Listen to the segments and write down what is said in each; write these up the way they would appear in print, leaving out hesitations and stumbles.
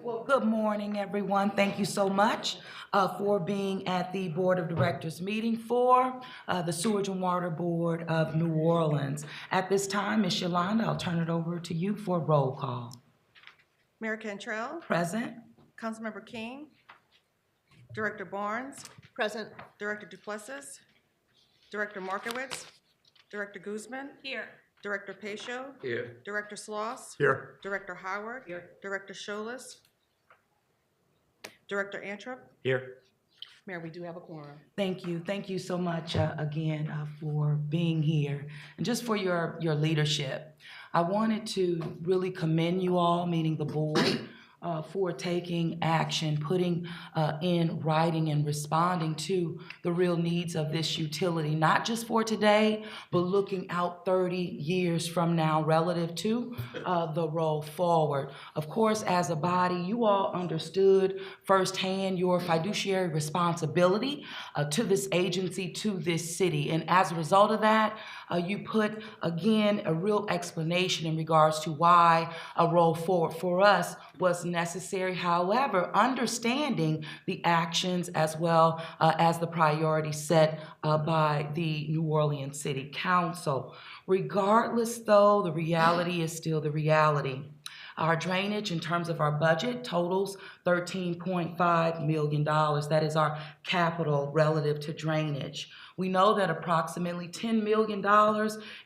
Well, good morning, everyone. Thank you so much for being at the Board of Directors meeting for the Sewage and Water Board of New Orleans. At this time, Ms. Yolanda, I'll turn it over to you for roll call. Mayor Cantrell, Present? Councilmember King, Director Barnes, Present. Director Duplessis, Director Markowitz, Director Guzman. Here. Director Pacho. Here. Director Sloss. Here. Director Howard. Here. Director Scholas. Director Anthrop. Here. Mayor, we do have a quorum. Thank you. Thank you so much again for being here and just for your leadership. I wanted to really commend you all, meaning the board, for taking action, putting in writing and responding to the real needs of this utility, not just for today, but looking out 30 years from now relative to the roll forward. Of course, as a body, you all understood firsthand your fiduciary responsibility to this agency, to this city. And as a result of that, you put, again, a real explanation in regards to why a roll forward for us was necessary. However, understanding the actions as well as the priorities set by the New Orleans City Council. Regardless, though, the reality is still the reality. Our drainage in terms of our budget totals $13.5 million. That is our capital relative to drainage. We know that approximately $10 million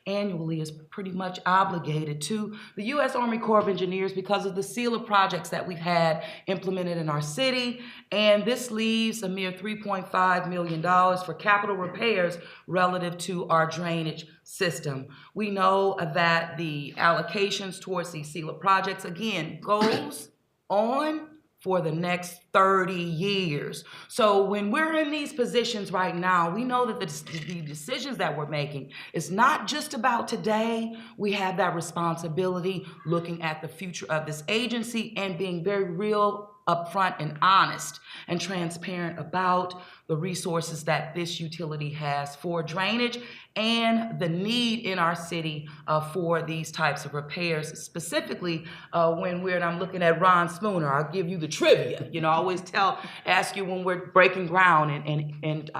annually is pretty much obligated to the U.S. Army Corps of Engineers because of the seal of projects that we've had implemented in our city. And this leaves a mere $3.5 million for capital repairs relative to our drainage system. We know that the allocations towards these seal of projects, again, goes on for the next 30 years. So when we're in these positions right now, we know that the decisions that we're making is not just about today. We have that responsibility looking at the future of this agency and being very real, upfront, and honest and transparent about the resources that this utility has for drainage and the need in our city for these types of repairs, specifically and I'm looking at Ron Spooner, I'll give you the trivia. You know, I always ask you when we're breaking ground and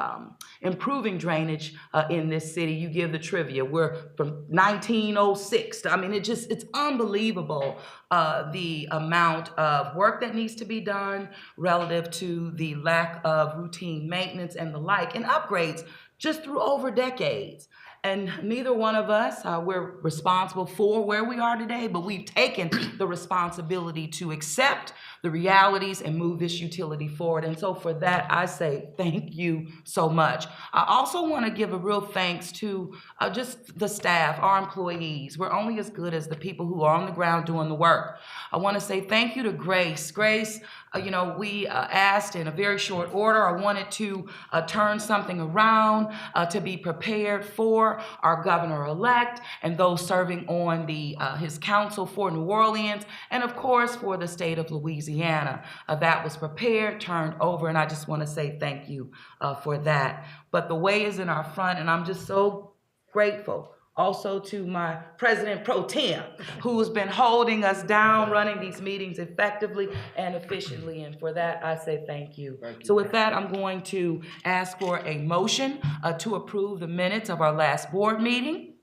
improving drainage in this city, you give the trivia. We're from 1906. I mean, it's unbelievable the amount of work that needs to be done relative to the lack of routine maintenance and the like, and upgrades just through over decades. And neither one of us, we're responsible for where we are today, but we've taken the responsibility to accept the realities and move this utility forward. And so for that, I say thank you so much. I also want to give a real thanks to just the staff, our employees. We're only as good as the people who are on the ground doing the work. I want to say thank you to Grace. Grace, we asked in a very short order. I wanted to turn something around to be prepared for our governor-elect and those serving on his council for New Orleans, and of course for the state of Louisiana. That was prepared, turned over, and I just want to say thank you for that. But the way is in our front, and I'm just so grateful. Also to my President Pro Tem, who's been holding us down, running these meetings effectively and efficiently. And for that, I say thank you. So with that, I'm going to ask for a motion to approve the minutes of our last board meeting.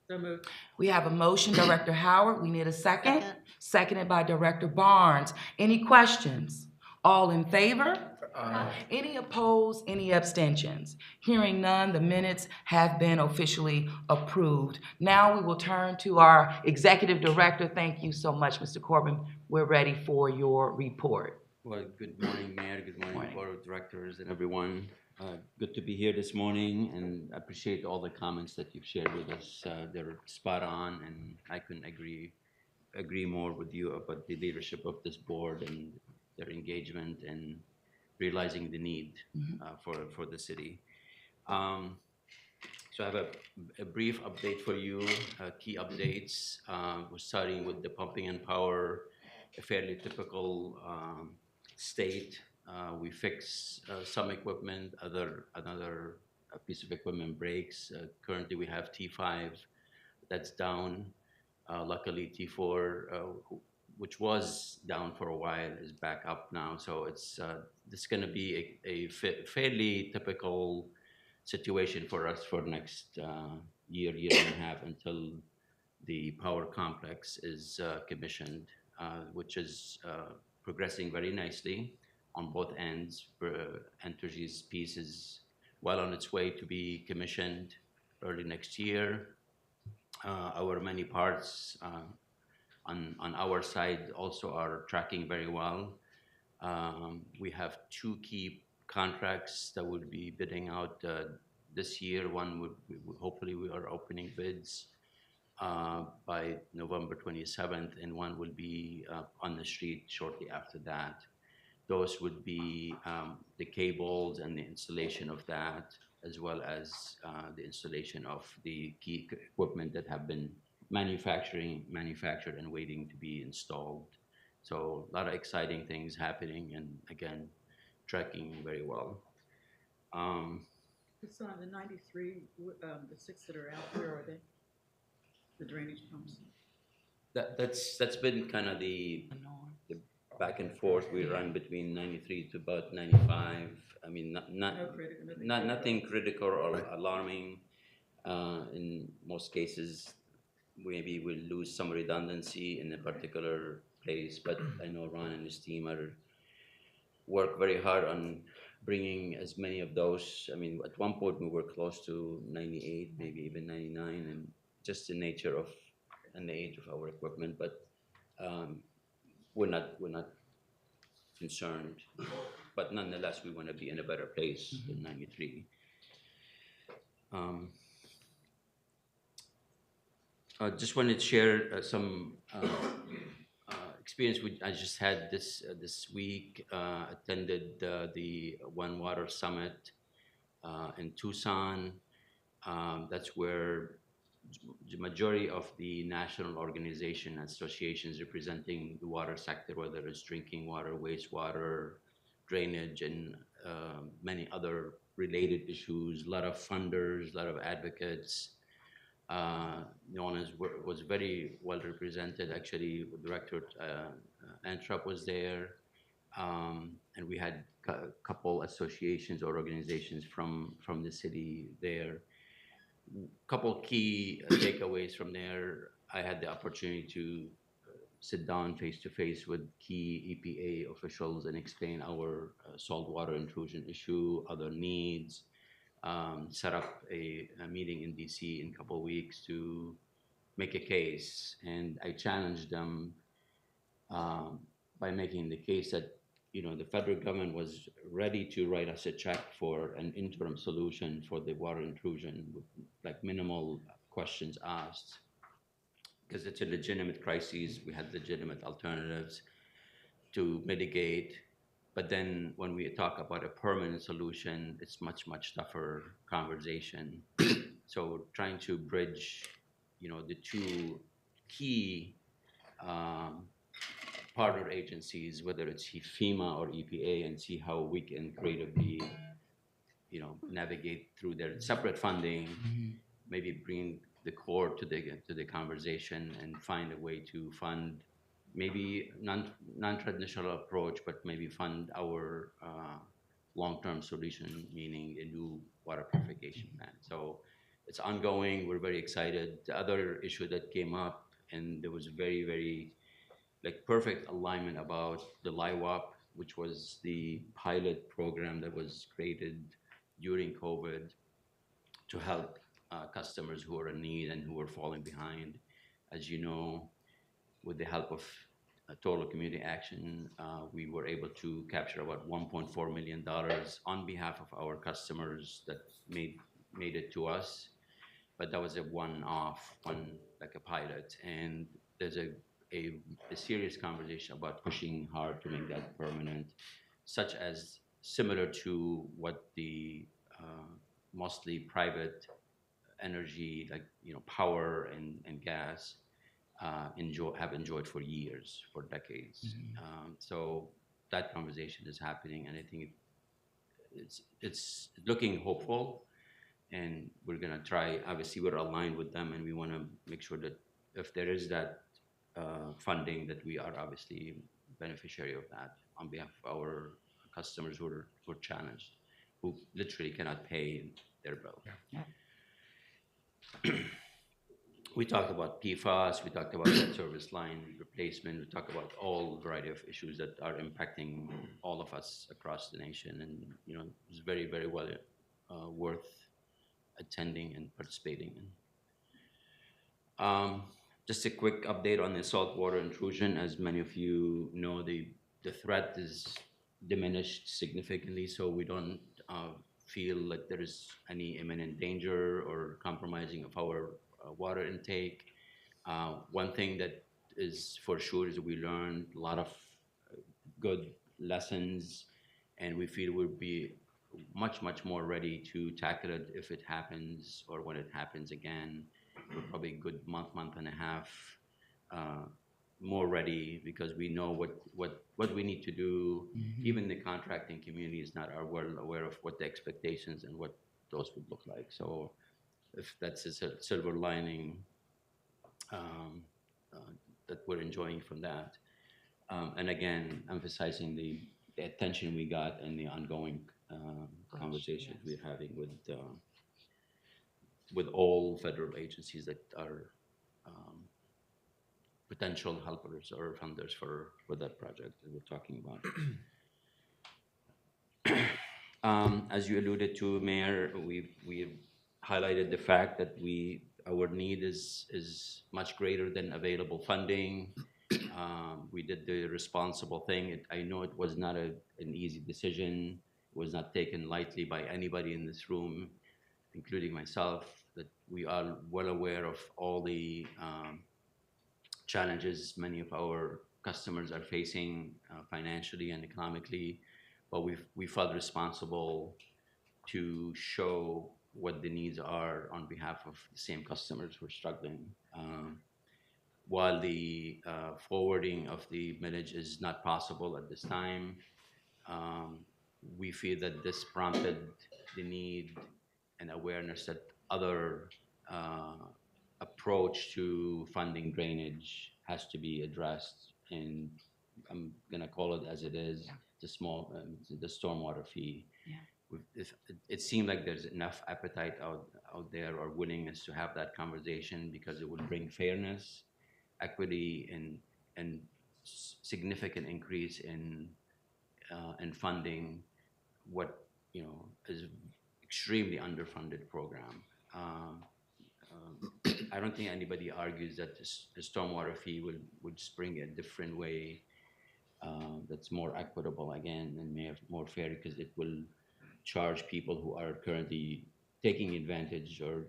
So moved. We have a motion, Director Howard. We need a second. Seconded by Director Barnes. Any questions? All in favor? Any opposed? Any abstentions? Hearing none, the minutes have been officially approved. Now we will turn to our Executive Director. Thank you so much, Mr. Corbin. We're ready for your report. Well, good morning, Mayor. Good morning, Board of Directors and everyone. Good to be here this morning, and I appreciate all the comments that you've shared with us. They're spot on, and I couldn't agree more with you about the leadership of this board and their engagement and realizing the need for the city. So I have a brief update for you, key updates. We're starting with the pumping and power, a fairly typical state. We fix some equipment, another piece of equipment breaks. Currently we have T5 that's down. Luckily T4 which was down for a while, is back up now. So it's going to be a fairly typical situation for us for next year and a half until the power complex is commissioned, which is progressing very nicely on both ends. Entergy's piece is well on its way to be commissioned early next year. Our many parts on our side also are tracking very well. We have two key contracts that will be bidding out this year. One hopefully we are opening bids by November 27th, and one will be on the street shortly after that. Those would be the cables and the installation of that, as well as the installation of the key equipment that have been manufactured and waiting to be installed. So a lot of exciting things happening, and again, tracking very well. It's on the 93, the 6 that are out, where are they? The drainage pumps. That's been kind of the Norm. back and forth. We run between 93 to about 95. I mean, nothing critical or alarming. In most cases, maybe we'll lose some redundancy in a particular place, but I know Ron and his team work very hard on bringing as many of those. I mean, at one point we were close to 98, maybe even 99, and just the nature of and the age of our equipment, but we're not concerned. But nonetheless, we want to be in a better place than 93. I just wanted to share some experience I just had this week. Attended the One Water Summit in Tucson. That's where the majority of the national organization associations representing the water sector, whether it's drinking water, wastewater, drainage, and many other related issues. A lot of funders, a lot of advocates. Was very well represented. Actually, Director Antrup was there, and we had a couple associations or organizations from the city there. Couple key takeaways from there. I had the opportunity to sit down face to face with key EPA officials and explain our saltwater intrusion issue, other needs. Set up a meeting in DC in a couple of weeks to make a case, and I challenged them by making the case that the federal government was ready to write us a check for an interim solution for the water intrusion with like minimal questions asked, because it's a legitimate crisis. We had legitimate alternatives to mitigate. But then when we talk about a permanent solution, it's much tougher conversation. So trying to bridge, the two key partner agencies, whether it's FEMA or EPA, and see how we can creatively, navigate through their separate funding, maybe bring the core to the conversation and find a way to fund maybe non-traditional approach, but maybe fund our long-term solution, meaning a new water purification plant. So it's ongoing. We're very excited. The other issue that came up, and there was very perfect alignment about the LIWAP, which was the pilot program that was created during COVID to help customers who are in need and who are falling behind. As you know, with the help of Total Community Action, we were able to capture about $1.4 million on behalf of our customers that made it to us. But that was a one-off, like a pilot. And there's a serious conversation about pushing hard to make that permanent, such as similar to what the mostly private energy, like power and gas, have enjoyed for years, for decades. So that conversation is happening, and I think it's looking hopeful. And we're gonna try. Obviously, we're aligned with them, and we want to make sure that if there is that funding that we are obviously beneficiary of that on behalf of our customers who are challenged, who literally cannot pay their bill. We talked about PFAS, we talked about debt service line replacement, we talked about all variety of issues that are impacting all of us across the nation, and it's very, very well worth attending and participating in. Just a quick update on the saltwater intrusion. As many of you know, the threat is diminished significantly, so we don't feel like there is any imminent danger or compromising of our water intake. One thing that is for sure is we learned a lot of good lessons, and we feel we'll be much, much more ready to tackle it if it happens or when it happens again. We're probably a good month and a half more ready, because we know what we need to do. Even the contracting community is not well aware of what the expectations and what those would look like. So if that's a silver lining that we're enjoying from that. And again, emphasizing the attention we got and the ongoing conversations we're having with all federal agencies that are potential helpers or funders for that project that we're talking about. As you alluded to, Mayor, we've highlighted the fact that our need is much greater than available funding. We did the responsible thing. I know it was not an easy decision. It was not taken lightly by anybody in this room, including myself, that we are well aware of all the challenges many of our customers are facing financially and economically, but we felt responsible to show what the needs are on behalf of the same customers who are struggling. While the forwarding of the millage is not possible at this time, we feel that this prompted the need and awareness that other approach to funding drainage has to be addressed, and I'm gonna call it as it is, the stormwater fee. It seemed like there's enough appetite out there or willingness to have that conversation, because it would bring fairness, equity, and significant increase in funding what is extremely underfunded program. I don't think anybody argues that the stormwater fee would spring a different way that's more equitable again and more fair, because it will charge people who are currently taking advantage or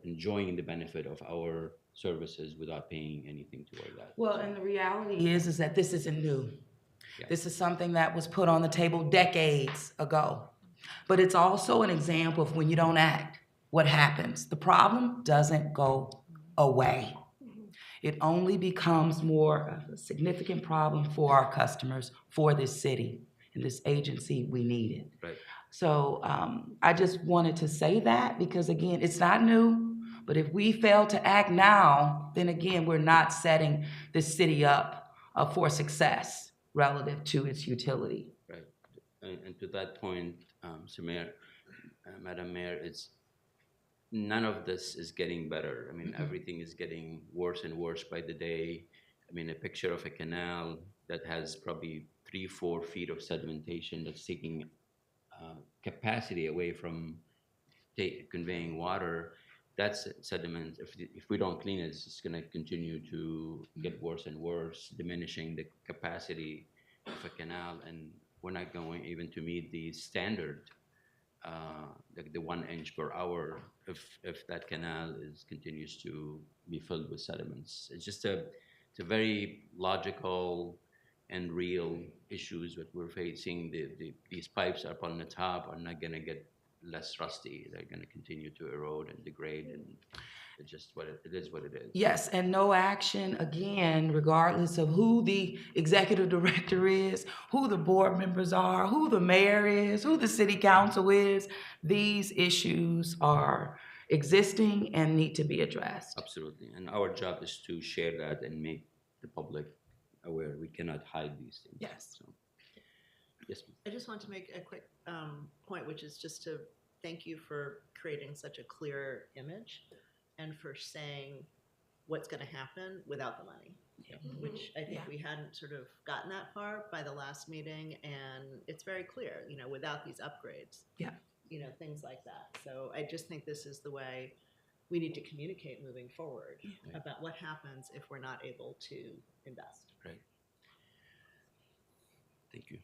enjoying the benefit of our services without paying anything toward that. Well, and the reality is that this isn't new. Yeah. This is something that was put on the table decades ago. But it's also an example of when you don't act, what happens. The problem doesn't go away. It only becomes more of a significant problem for our customers, for this city and this agency. We need it. Right. So I just wanted to say that, because again, it's not new, but if we fail to act now, then again, we're not setting this city up for success relative to its utility. Right. And to that point, so Madam Mayor, none of this is getting better. I mean, everything is getting worse and worse by the day. I mean, a picture of a canal that has probably 3-4 feet of sedimentation that's taking capacity away from conveying water. That's sediment. If we don't clean it, it's just going to continue to get worse and worse, diminishing the capacity of a canal, and we're not going even to meet the standard, the 1 inch per hour, if that canal continues to be filled with sediments. It's just it's a very logical and real issues that we're facing. These pipes up on the top are not going to get less rusty. They're going to continue to erode and degrade, and it's just it is what it is. Yes, and no action, again, regardless of who the executive director is, who the board members are, who the mayor is, who the city council is. These issues are existing and need to be addressed. Absolutely, and our job is to share that and make the public aware. We cannot hide these things. Yes. So, yes, ma'am. I just want to make a quick point, which is just to thank you for creating such a clear image and for saying what's going to happen without the money, which I think Yeah. we hadn't sort of gotten that far by the last meeting. And it's very clear, without these upgrades, Yeah. Things like that. So I just think this is the way we need to communicate moving forward Right. about what happens if we're not able to invest. Right. Thank you.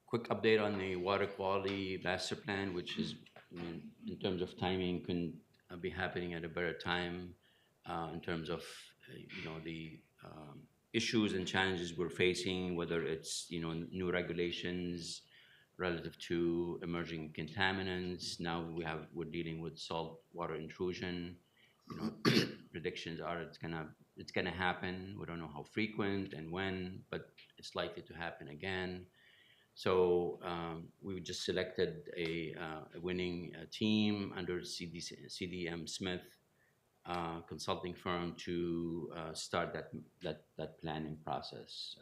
Quick update on the water quality master plan, which is, in terms of timing, couldn't be happening at a better time. In terms of, the issues and challenges we're facing, whether it's, new regulations relative to emerging contaminants. Now we're dealing with salt water intrusion. Predictions are it's gonna happen. We don't know how frequent and when, but it's likely to happen again. So we just selected a winning team under CDM Smith consulting firm to start that planning process,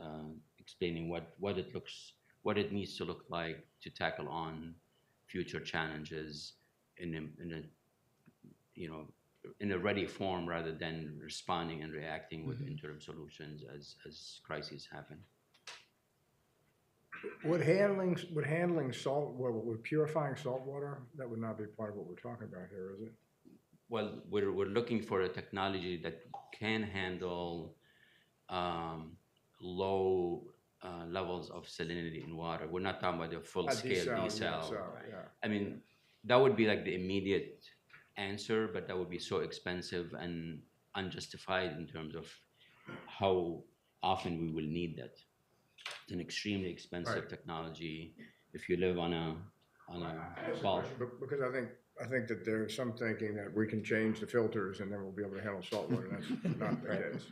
explaining what it needs to look like to tackle on future challenges in a ready form rather than responding and reacting with interim solutions as crises happen. Would handling salt, would purifying salt water, that would not be part of what we're talking about here, is it? Well, we're looking for a technology that can handle low levels of salinity in water. We're not talking about the full-scale desal. Yeah. I mean, that would be like the immediate answer, but that would be so expensive and unjustified in terms of how often we will need that. It's an extremely expensive Right. technology if you live on a That's the fault. question, because I think that there's some thinking that we can change the filters and then we'll be able to handle salt water. That's not the case.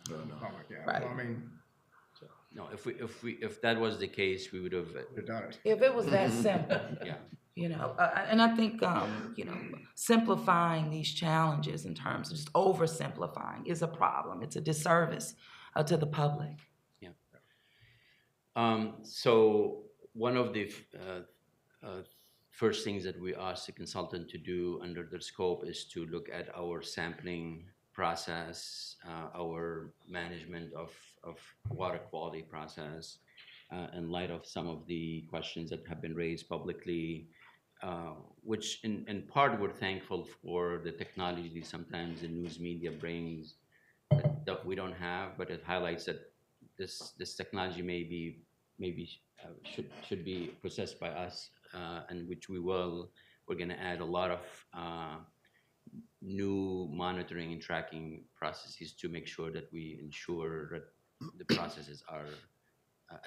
Not like that. Right. Well, I mean, No, if that was the case, we would have. we've done it. If it was that simple, Yeah. and I think, simplifying these challenges in terms of just oversimplifying is a problem. It's a disservice to the public. So one of the first things that we asked the consultant to do under their scope is to look at our sampling process, our management of water quality process, in light of some of the questions that have been raised publicly, which in part we're thankful for the technology sometimes the news media brings that we don't have, but it highlights that this technology maybe should be processed by us, and which we will. We're going to add a lot of new monitoring and tracking processes to make sure that we ensure that the processes are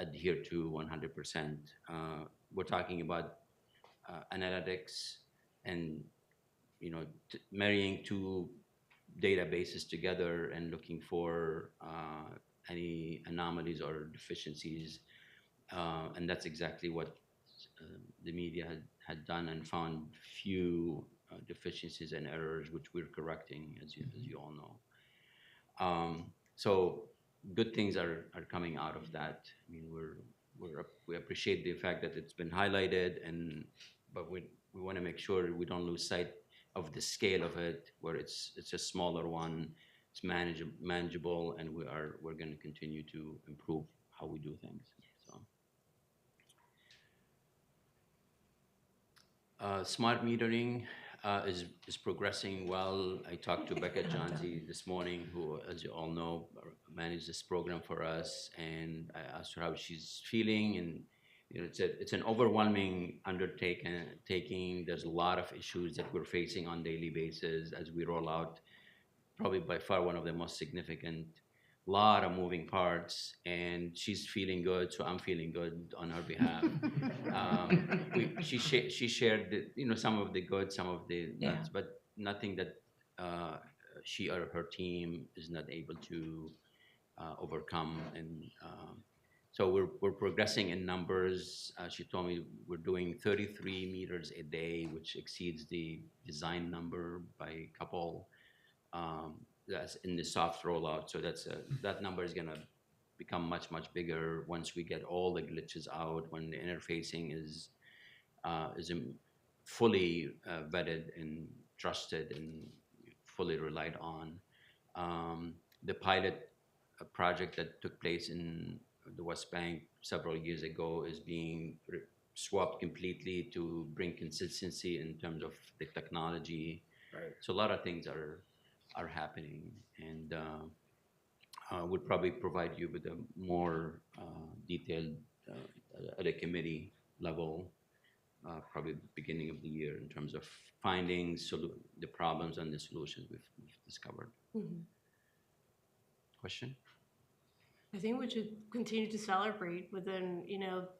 adhered to 100%. We're talking about analytics and marrying two databases together and looking for any anomalies or deficiencies, and that's exactly what the media had done and found few deficiencies and errors, which we're correcting, as you all know. So good things are coming out of that. I mean, we appreciate the fact that it's been highlighted, but we want to make sure we don't lose sight of the scale of it, where it's a smaller one, it's manageable, and we're going to continue to improve how we do things. So, smart metering is progressing well. I talked to Becca Johnsey this morning, who, as you all know, managed this program for us, and I asked her how she's feeling, and it's an overwhelming undertaking. There's a lot of issues that we're facing on a daily basis as we roll out. Probably by far one of the most significant. Lot of moving parts, and she's feeling good, so I'm feeling good on her behalf. She shared some of the good, some of the nuts, but nothing that she or her team is not able to overcome. And So we're progressing in numbers. She told me we're doing 33 meters a day, which exceeds the design number by a couple. That's in the soft rollout. So that number is gonna become much bigger once we get all the glitches out, when the interfacing is fully vetted and trusted and fully relied on. The pilot project that took place in the West Bank several years ago is being swapped completely to bring consistency in terms of the technology. Right. So a lot of things are happening, and we'll probably provide you with a more detailed at a committee level, probably beginning of the year, in terms of findings, the problems and the solutions we've discovered. Question? I think we should continue to celebrate within,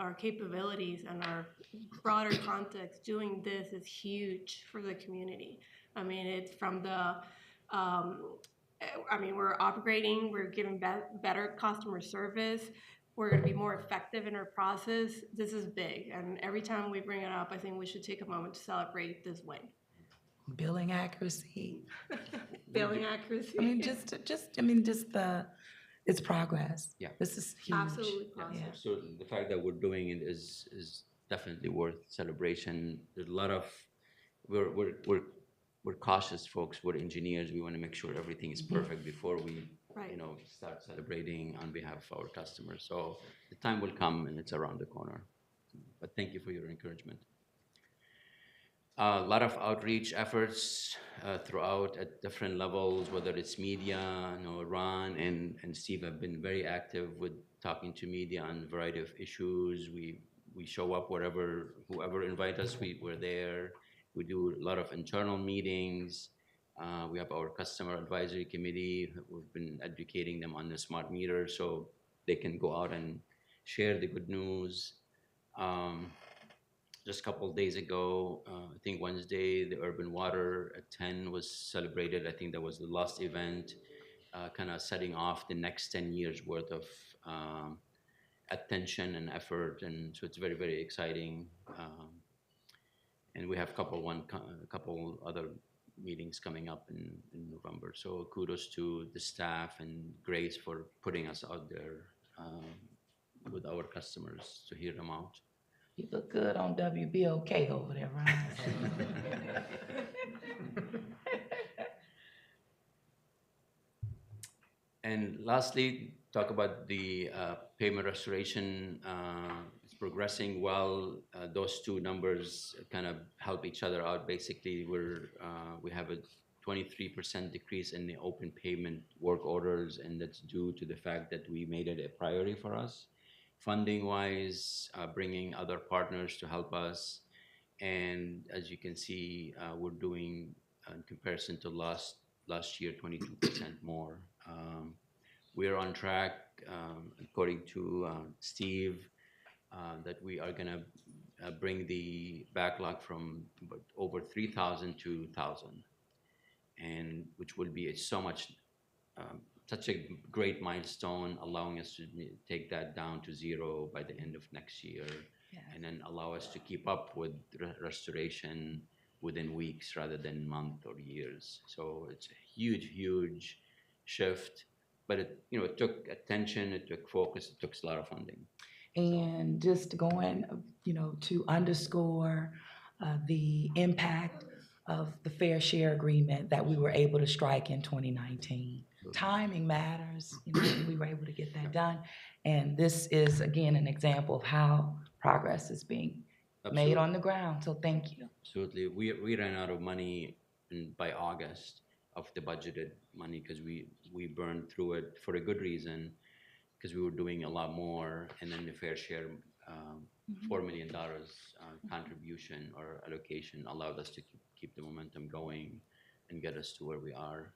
our capabilities and our broader context. Doing this is huge for the community. I mean, it's from the, we're upgrading, we're giving better customer service. We're going to be more effective in our process. This is big, and every time we bring it up, I think we should take a moment to celebrate this win. Billing accuracy. Billing accuracy. I mean, just it's progress. Yeah. This is huge. Absolutely positive. Yeah. So the fact that we're doing it is definitely worth celebration. There's a lot of we're cautious folks. We're engineers. We want to make sure everything is perfect before we Right. start celebrating on behalf of our customers. So the time will come, and it's around the corner. But thank you for your encouragement. A lot of outreach efforts throughout at different levels, whether it's media. Ron and Steve have been very active with talking to media on a variety of issues. We show up wherever, whoever invite us, we're there. We do a lot of internal meetings. We have our customer advisory committee. We've been educating them on the smart meter so they can go out and share the good news. Just a couple of days ago, I think Wednesday, the Urban Water at 10 was celebrated. I think that was the last event, kind of setting off the next 10 years worth of attention and effort. And so it's very, very exciting. And we have a couple other meetings coming up in November. So kudos to the staff and Grace for putting us out there with our customers to hear them out. You look good on WBOK over there, Ryan. And lastly, talk about the payment restoration. It's progressing well. Those two numbers kind of help each other out. Basically, we have a 23% decrease in the open payment work orders, and that's due to the fact that we made it a priority for us. Funding-wise, bringing other partners to help us. And as you can see, we're doing, in comparison to last year, 22% more. We're on track, according to Steve, that we are going to bring the backlog from over 3,000 to 1,000, and which will be such a great milestone, allowing us to take that down to 0 by the end of next year. Yes. And then allow us to keep up with restoration within weeks rather than months or years. So it's a huge shift, but it took attention, it took focus, it took a lot of funding. And just going, to underscore the impact of the fair share agreement that we were able to strike in 2019. Timing matters. We were able to get that done. And this is, again, an example of how progress is being made on the ground. So thank you. Absolutely. We ran out of money by August of the budgeted money because we burned through it for a good reason, because we were doing a lot more. And then the fair share $4 million contribution or allocation allowed us to keep the momentum going and get us to where we are.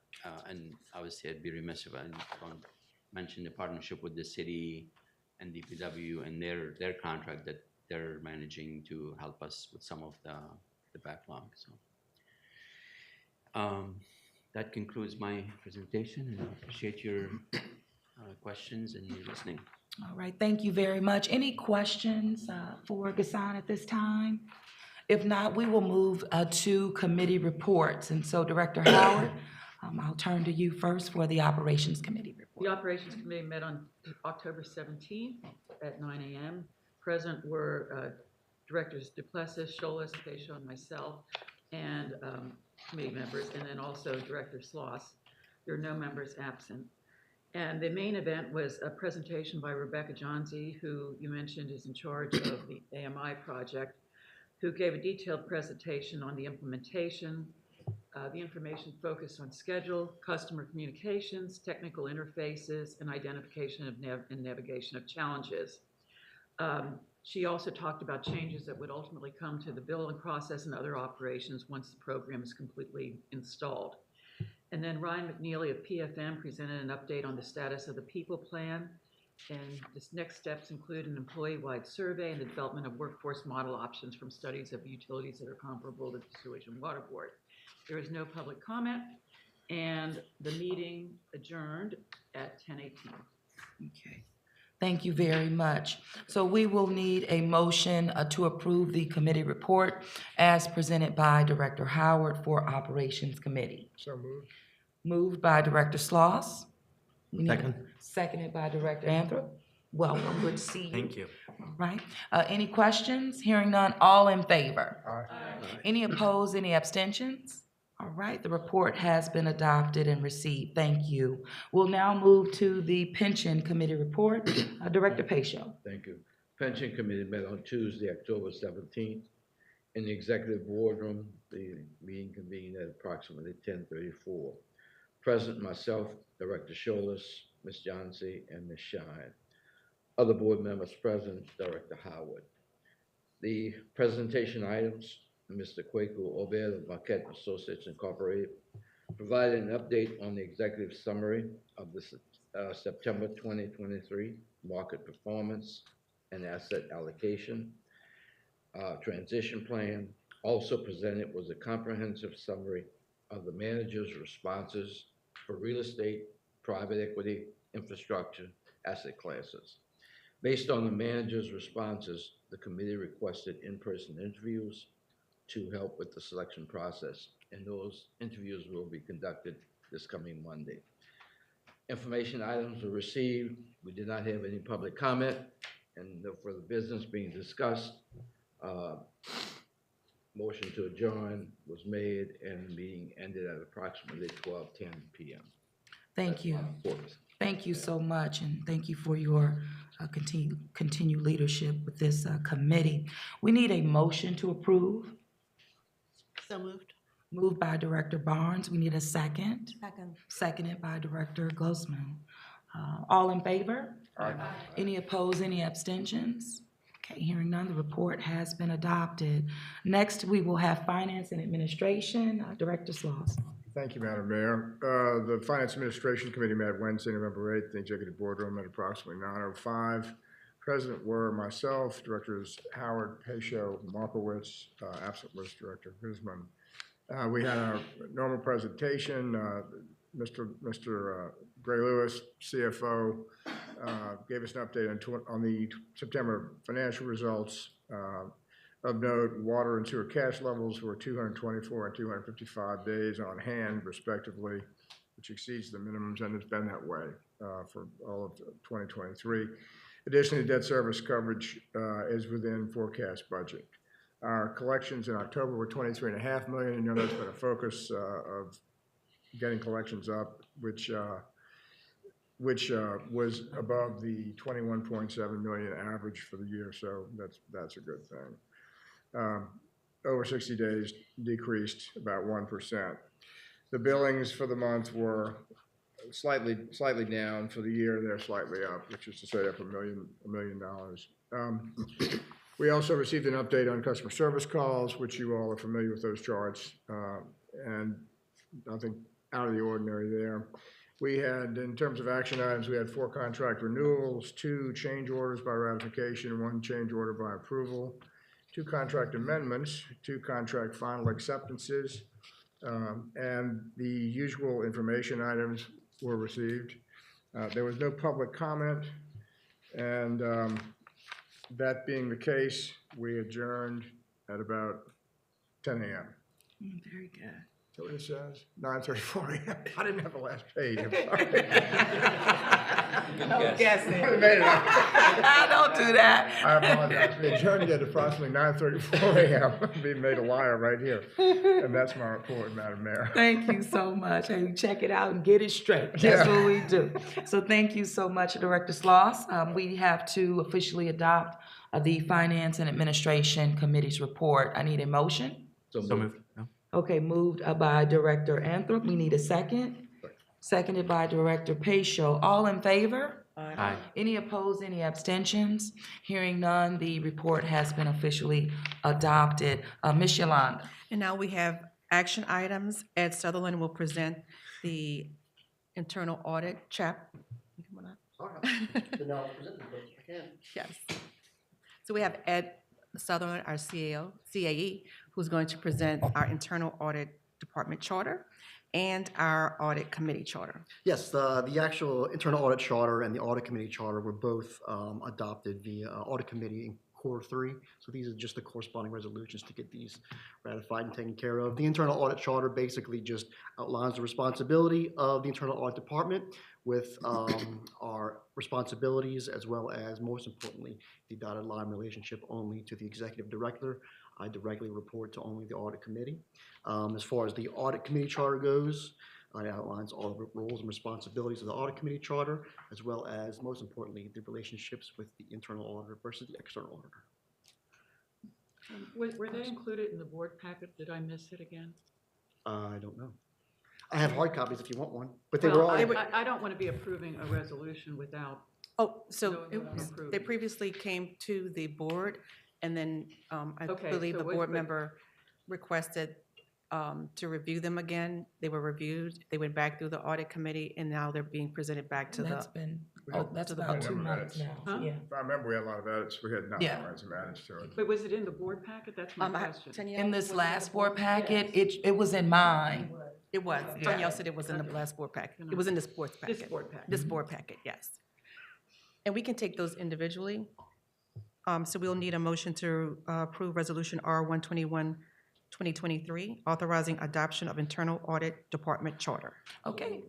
And obviously, I'd be remiss if I don't mention the partnership with the city and DPW and their contract that they're managing to help us with some of the backlog. So that concludes my presentation, and I appreciate your questions and your listening. All right, thank you very much. Any questions for Ghassan at this time? If not, we will move to committee reports. And so Director Howard, I'll turn to you first for the Operations Committee report. The Operations Committee met on October 17th at 9 a.m. Present were Directors Duplessis, Scholas, Pacho, and myself, and committee members, and then also Director Sloss. There are no members absent. And the main event was a presentation by Rebecca Johnsey, who you mentioned is in charge of the AMI project, who gave a detailed presentation on the implementation. The information focused on schedule, customer communications, technical interfaces, and identification of and navigation of challenges. She also talked about changes that would ultimately come to the billing process and other operations once the program is completely installed. And then Ryan McNeely of PFM presented an update on the status of the people plan. And this next steps include an employee-wide survey and the development of workforce model options from studies of utilities that are comparable to the Sewage and Water Board. There is no public comment, and the meeting adjourned at 10:18. Okay, thank you very much. So we will need a motion to approve the committee report as presented by Director Howard for Operations Committee. So moved. Moved by Director Sloss. We need- Second. Seconded by Director Anthrop. Welcome, good to see you. Thank you. All right, any questions? Hearing none, all in favor? Aye. Any opposed, any abstentions? All right, the report has been adopted and received. Thank you. We'll now move to the Pension Committee report. Director Pacho. Thank you. Pension Committee met on Tuesday, October 17th. In the executive boardroom, the meeting convened at approximately 10:34. Present, myself, Director Scholas, Ms. Johnsey, and Ms. Shine. Other board members present, Director Howard. The presentation items, Mr. Kwaku Obed of Marquette Associates Incorporated provided an update on the executive summary of the September 2023 market performance and asset allocation transition plan. Also presented was a comprehensive summary of the manager's responses for real estate, private equity, infrastructure, asset classes. Based on the manager's responses, the committee requested in-person interviews to help with the selection process, and those interviews will be conducted this coming Monday. Information items were received. We did not have any public comment, and no further business being discussed. Motion to adjourn was made, and the meeting ended at approximately 12:10 p.m. Thank you. Fourth. Thank you so much, and thank you for your continued leadership with this committee. We need a motion to approve. So moved. Moved by Director Barnes. We need a second. Second. Seconded by Director Grossman. All in favor? Aye. Any opposed, any abstentions? Okay, hearing none, the report has been adopted. Next, we will have Finance and Administration. Director Sloss. Thank you, Madam Mayor. The Finance Administration Committee met Wednesday, November 8th, the executive boardroom at approximately 9:05. Present were myself, Directors Howard, Pacho, Markowitz, absent was Director Guzman. We had our normal presentation. Mr. Gray Lewis, CFO, gave us an update on the September financial results. Of note, water and sewer cash levels were 224 and 255 days on hand respectively, which exceeds the minimums, and it's been that way for all of 2023. Additionally, debt service coverage is within forecast budget. Our collections in October were $23.5 million, and you'll notice been a focus of getting collections up, which was above the $21.7 million average for the year, so that's a good thing. Over 60 days decreased about 1%. The billings for the month were slightly down. For the year, they're slightly up, which is to say up $1 million. We also received an update on customer service calls, which you all are familiar with those charts, and nothing out of the ordinary there. We had, in terms of action items, we had 4 contract renewals, 2 change orders by ratification, 1 change order by approval, 2 contract amendments, 2 contract final acceptances, and the usual information items were received. There was no public comment. And that being the case, we adjourned at about 10 a.m. Very good. Is that what it says? 9:34 a.m. I didn't have the last page. I'm sorry. No guessing. I made it up. Don't do that. I apologize. We adjourned at approximately 9:34 a.m. I'm being made a liar right here. And that's my report, Madam Mayor. Thank you so much. Hey, we check it out and get it straight. That's Yeah. what we do. So thank you so much, Director Sloss. We have to officially adopt the Finance and Administration Committee's report. I need a motion. So So moved. moved. No? Okay, moved by Director Anthrop. We need a second. Seconded by Director Pacho. All in favor? Aye. Any opposed, any abstentions? Hearing none, the report has been officially adopted. Ms. Yolanda. And now we have action items. Ed Sutherland will present the internal audit chap. Come on up. Yes. So we have Ed Sutherland, our CAE, who's going to present our internal audit department charter and our audit committee charter. Yes, the actual internal audit charter and the audit committee charter were both adopted via audit committee in Q3. So these are just the corresponding resolutions to get these ratified and taken care of. The internal audit charter basically just outlines the responsibility of the internal audit department with our responsibilities, as well as, most importantly, the dotted line relationship only to the executive director. I directly report to only the audit committee. As far as the audit committee charter goes, it outlines all the roles and responsibilities of the audit committee charter, as well as, most importantly, the relationships with the internal auditor versus the external auditor. Were they included in the board packet? Did I miss it again? I don't know. I have hard copies if you want one, but they were Well, all. I don't want to be approving a resolution without, Oh, so No, it was approved. they previously came to the board, and then I Okay, believe so a what- board but- member requested to review them again. They were reviewed, they went back through the audit committee, and now they're being presented back to That's the, been, We oh, had- that's to the about vote. 2 months Huh? now. Yeah. If I remember, we had a lot of edits. We had not Yeah. some edits to it. but was it in the board packet? That's my question. Tanyelle, In this was it last the board packet, it was in mine. It was. Yeah. Tanyelle said it was in the last board packet. It was in this board packet. This board packet. This board packet, yes. And we can take those individually. So we'll need a motion to approve Resolution R-121, 2023, authorizing adoption of internal audit department charter. Okay.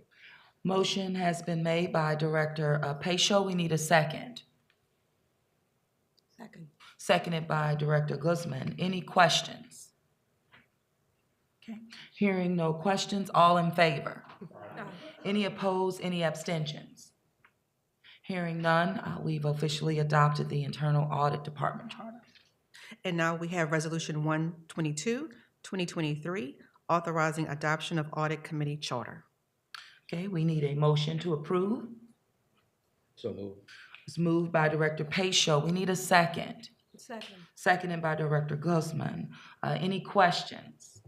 Motion has been made by Director Pacho. We need a second. Second. Seconded by Director Guzman. Any questions? Okay. Hearing no questions, all in favor? Any opposed, any abstentions? Hearing none, we've officially adopted the Internal Audit Department Charter. And now we have Resolution 122, 2023, authorizing adoption of audit committee charter. Okay, we need a motion to approve. So moved. It's moved by Director Pacho. We need a second. Second. Seconded by Director Guzman. Any questions?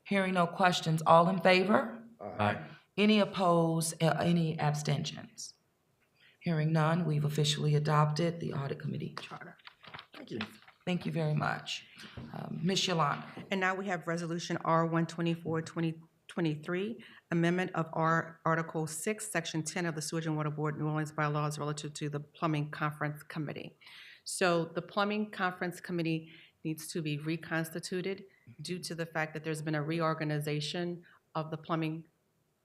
Hearing no questions, all in favor? Aye. Any opposed, any abstentions? Hearing none, we've officially adopted the Audit Committee Charter. Thank you. Thank you very much. Ms. Yolanda. And now we have Resolution R-124, 2023, amendment of Article 6, Section 10 of the Sewage and Water Board New Orleans bylaws relative to the Plumbing Conference Committee. So the Plumbing Conference Committee needs to be reconstituted due to the fact that there's been a reorganization of the plumbing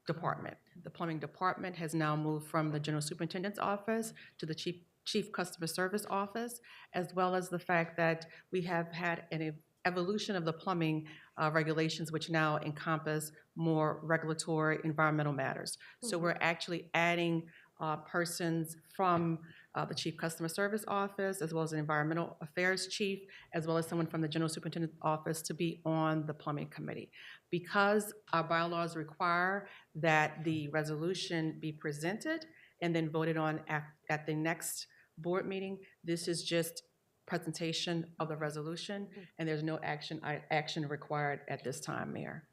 department. The plumbing department has now moved from the General Superintendent's office to the Chief Customer Service Office, as well as the fact that we have had an evolution of the plumbing regulations, which now encompass more regulatory environmental matters. So we're actually adding persons from the Chief Customer Service Office, as well as an Environmental Affairs Chief, as well as someone from the General Superintendent's Office to be on the Plumbing Committee. Because our bylaws require that the resolution be presented and then voted on at the next board meeting, this is just presentation of the resolution, and there's no action required at this time, Mayor.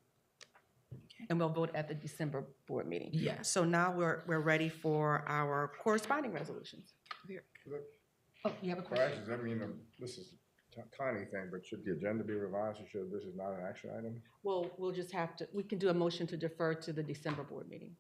And we'll vote at the December board meeting. Yes. So now we're ready for our corresponding resolutions. Oh, you have a So question? actually, does that mean, this is a tiny thing, but should the agenda be revised, or should, this is not an action item? Well, we'll just have to, we can do a motion to defer to the December board meeting.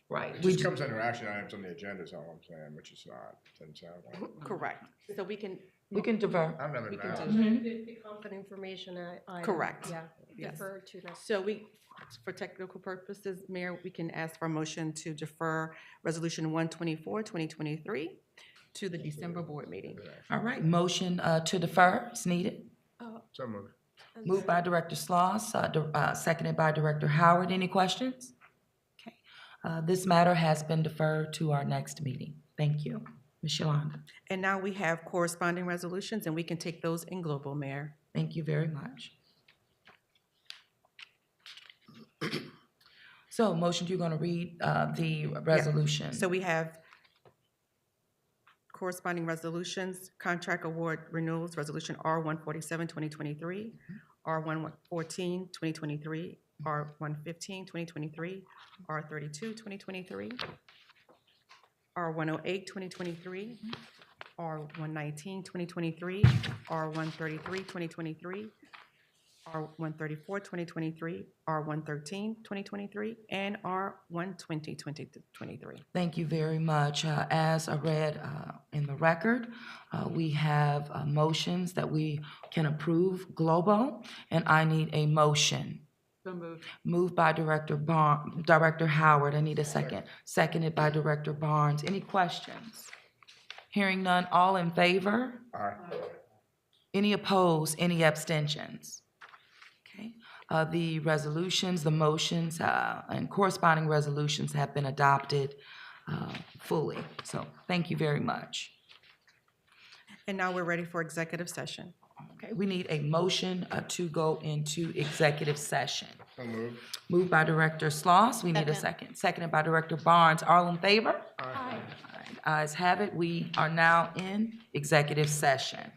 Right. It We just ju- comes under action items on the agenda is all I'm saying, which is not, doesn't sound like. Correct. So we can, we can defer. I've never We can been. do- The confidential information item. Correct. Yeah, Yes. defer to next. So we, for technical purposes, Mayor, we can ask for a motion to defer Resolution 124, 2023 to the December board meeting. All right, motion to defer is needed. So moved. Moved by Director Sloss, seconded by Director Howard. Any questions? Okay. This matter has been deferred to our next meeting. Thank you. Ms. Yolanda. And now we have corresponding resolutions, and we can take those in global, Mayor. Thank you very much. So, motion, you're going to read the resolution. So we have corresponding resolutions, contract award renewals, Resolution R-147, 2023, R-114, 2023, R-115, 2023, R-32, 2023, R-108, 2023, R-119, 2023, R-133, 2023, R-134, 2023, R-113, 2023, and R-120, 2023. Thank you very much. As I read in the record, we have motions that we can approve global, and I need a motion. So moved. Moved by Director Howard. I need a second. Seconded by Director Barnes. Any questions? Hearing none, all in favor? Aye. Any opposed? Any abstentions? Okay. The resolutions, the motions, and corresponding resolutions have been adopted fully. So thank you very much. And now we're ready for executive session. Okay, we need a motion to go into executive session. So moved. Moved by Director Sloss. We need a second. Seconded by Director Barnes. All in favor? Aye. All right, ayes have it. We are now in executive session.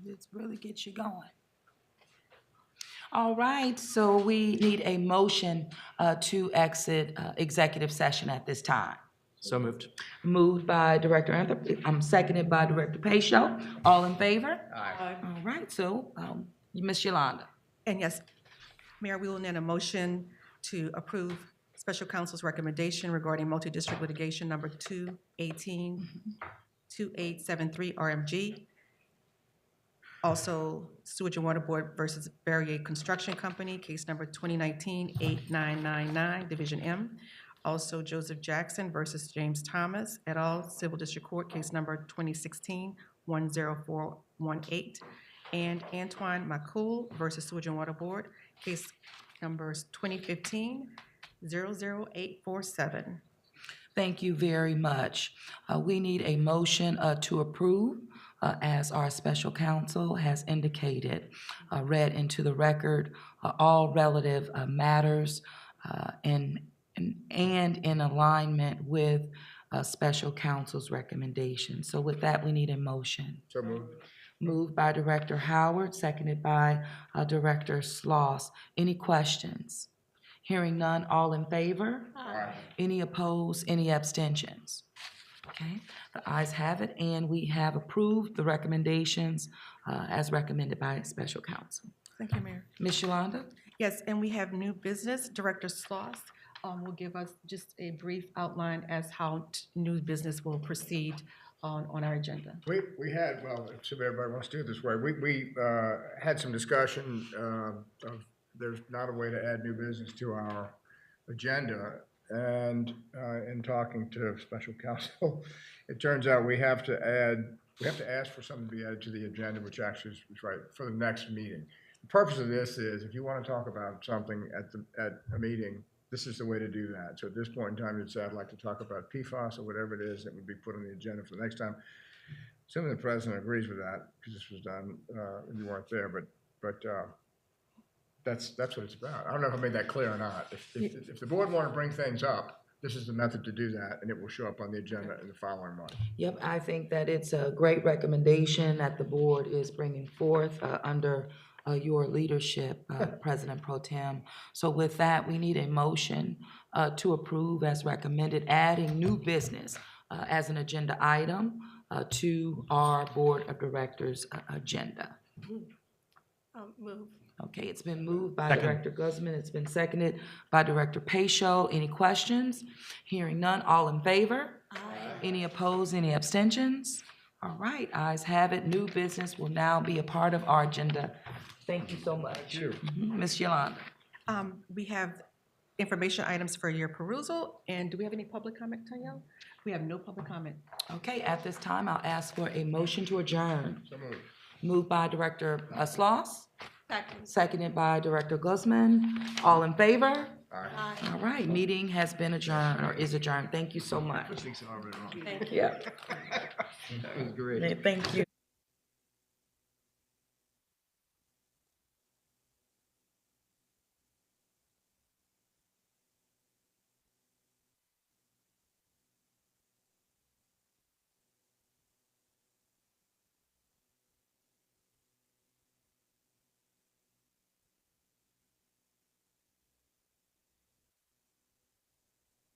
This really gets you going. All right, so we need a motion to exit executive session at this time. So moved. Moved by Director Anthem, seconded by Director Pacho. All in favor? Aye. All right, so, Ms. Yolanda. And yes, Mayor, we will need a motion to approve special counsel's recommendation regarding multi-district litigation number 218-2873 RMG. Also, Sewage and Water Board versus Barrier Construction Company, case number 2019-8999, Division M. Also, Joseph Jackson versus James Thomas et al., Civil District Court, case number 2016-10418. And Antoine McCool versus Sewage and Water Board, case numbers 2015-00847. Thank you very much. We need a motion to approve, as our special counsel has indicated, read into the record, all relative matters and in alignment with special counsel's recommendations. So with that, we need a motion. So moved. Moved by Director Howard, seconded by Director Sloss. Any questions? Hearing none, all in favor? Aye. Any opposed, any abstentions? Okay, the ayes have it, and we have approved the recommendations as recommended by special counsel. Thank you, Mayor. Ms. Yolanda? Yes, and we have new business. Director Sloss will give us just a brief outline as how new business will proceed on our agenda. We had, well, if everybody wants to do it this way, we had some discussion of there's not a way to add new business to our agenda. And in talking to special counsel, it turns out we have to ask for something to be added to the agenda, which actually is right, for the next meeting. The purpose of this is if you want to talk about something at a meeting, this is the way to do that. So at this point in time, you'd say, I'd like to talk about PFAS or whatever it is that would be put on the agenda for the next time. Assuming the president agrees with that, because this was done, and you weren't there, but that's what it's about. I don't know if I made that clear or not. If the board want to bring things up, this is the method to do that, and it will show up on the agenda in the following month. Yep, I think that it's a great recommendation that the board is bringing forth under your leadership, President Pro Tem. So with that, we need a motion to approve as recommended, adding new business as an agenda item to our Board of Directors agenda. Move. Okay, it's been moved by Second. Director Guzman, it's been seconded by Director Pacho. Any questions? Hearing none, all in favor? Aye. Any opposed, any abstentions? All right, ayes have it. New business will now be a part of our agenda. Thank you so much. Ms. Yolanda. We have information items for your perusal, and do we have any public comment, Tanyel? We have no public comment. Okay, at this time, I'll ask for a motion to adjourn. So moved. Moved by Director Sloss, Second. seconded by Director Guzman. All in favor? Aye. Aye. All right, meeting has been adjourned, or is adjourned. Thank you so much. Thank you. Yeah. That was great. Thank you.